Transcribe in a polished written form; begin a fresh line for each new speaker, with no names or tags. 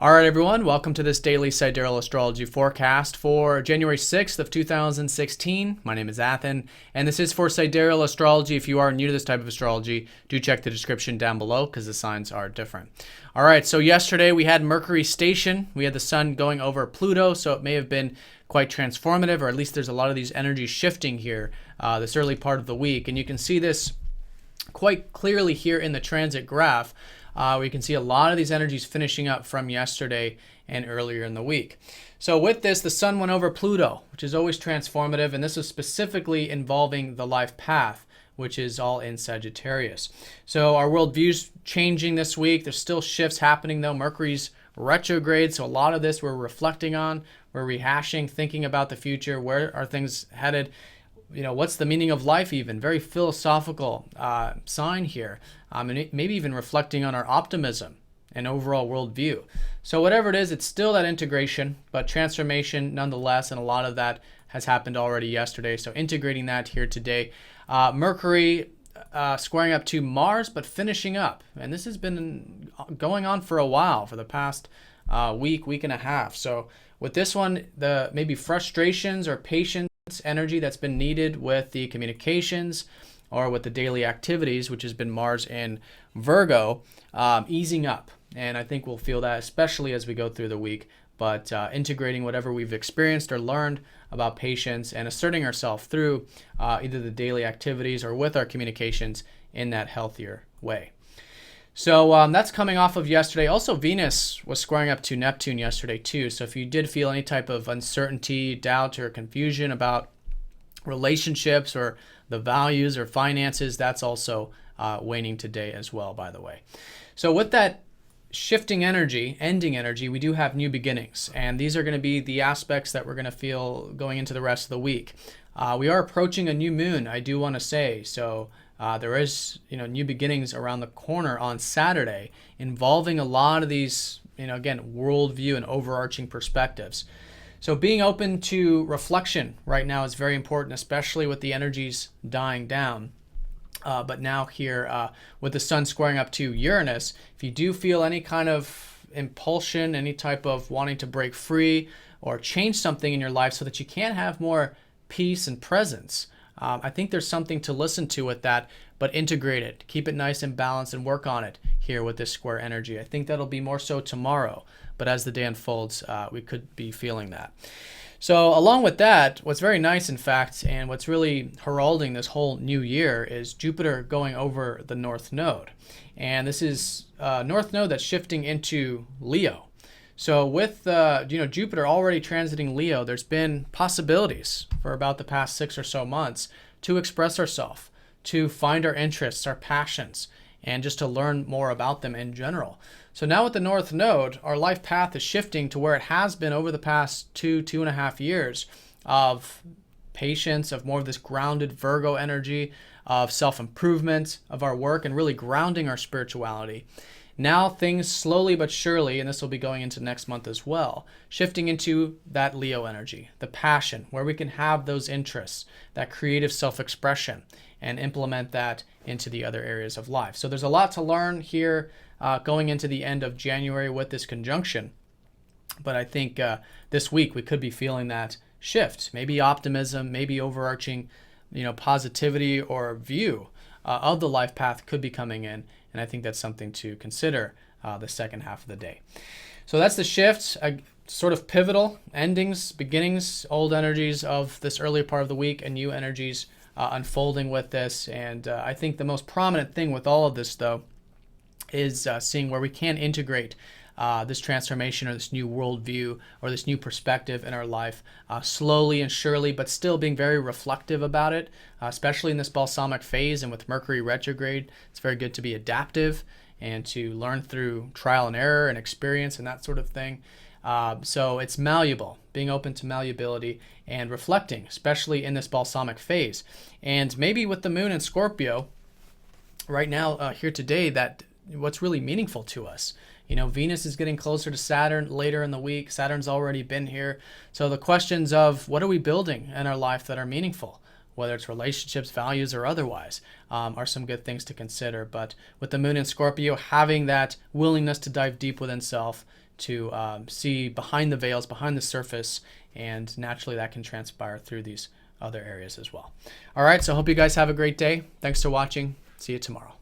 All right, everyone, welcome to this daily Sidereal Astrology forecast for January 6th of 2016. My name is Athen, and this is for Sidereal Astrology. If you are new to this type of astrology, do check the description down below because the signs are different. All right, so yesterday we had Mercury station. We had the sun going over Pluto, so it may have been quite transformative, or at least there's a lot of these energies shifting here this early part of the week. And you can see this quite clearly here in the transit graph. We can see a lot of these energies finishing up from yesterday and earlier in the week. So with this, the sun went over Pluto, which is always transformative, and this is specifically involving the life path, which is all in Sagittarius. So our worldview's changing this week. There's still shifts happening though. Mercury's retrograde, so a lot of this we're reflecting on, we're rehashing, thinking about the future. Where are things headed? You know, what's the meaning of life even? Very philosophical sign here. And maybe even reflecting on our optimism and overall worldview. So whatever it is, it's still that integration, but transformation nonetheless, and a lot of that has happened already yesterday. So integrating that here today. Mercury squaring up to Mars, but finishing up. And this has been going on for a while, for the past week and a half. So with this one, the maybe frustrations or patience energy that's been needed with the communications or with the daily activities, which has been Mars in Virgo, easing up. And I think we'll feel that especially as we go through the week, but integrating whatever we've experienced or learned about patience and asserting ourselves through either the daily activities or with our communications in that healthier way. So that's coming off of yesterday. Also, Venus was squaring up to Neptune yesterday too. So if you did feel any type of uncertainty, doubt, or confusion about relationships or the values or finances, that's also waning today as well, by the way. So with that shifting energy, ending energy, we do have new beginnings. And these are going to be the aspects that we're going to feel going into the rest of the week. We are approaching a new moon, I do want to say. So there is, new beginnings around the corner on Saturday involving a lot of these, again, worldview and overarching perspectives. So being open to reflection right now is very important, especially with the energies dying down. But now here with the sun squaring up to Uranus, if you do feel any kind of impulsion, any type of wanting to break free or change something in your life so that you can have more peace and presence, I think there's something to listen to with that, but integrate it, keep it nice and balanced, and work on it here with this square energy. I think that'll be more so tomorrow, but as the day unfolds, we could be feeling that. So along with that, what's very nice, in fact, and what's really heralding this whole new year is Jupiter going over the North Node. And this is North Node that's shifting into Leo. So with Jupiter already transiting Leo, there's been possibilities for about the past 6 or so months to express ourselves, to find our interests, our passions, and just to learn more about them in general. So now with the North Node, our life path is shifting to where it has been over the past 2.5 years of patience, of more of this grounded Virgo energy, of self-improvement, of our work, and really grounding our spirituality. Now things slowly but surely, and this will be going into next month as well, shifting into that Leo energy, the passion, where we can have those interests, that creative self-expression, and implement that into the other areas of life. So there's a lot to learn here going into the end of January with this conjunction. But I think this week we could be feeling that shift, maybe optimism, maybe overarching, positivity or view of the life path could be coming in. And I think that's something to consider the second half of the day. So that's the shift, sort of pivotal endings, beginnings, old energies of this earlier part of the week and new energies unfolding with this. And I think the most prominent thing with all of this, though, is seeing where we can integrate this transformation or this new worldview or this new perspective in our life slowly and surely, but still being very reflective about it, especially in this balsamic phase and with Mercury retrograde. It's very good to be adaptive and to learn through trial and error and experience and that sort of thing. So it's malleable, being open to malleability and reflecting, especially in this balsamic phase. And maybe with the moon in Scorpio right now here today, that what's really meaningful to us. Venus is getting closer to Saturn later in the week. Saturn's already been here. So the questions of what are we building in our life that are meaningful? whether it's relationships, values, or otherwise, are some good things to consider. But with the moon in Scorpio, having that willingness to dive deep within self, to see behind the veils, behind the surface, and naturally that can transpire through these other areas as well. All right, so I hope you guys have a great day. Thanks for watching. See you tomorrow.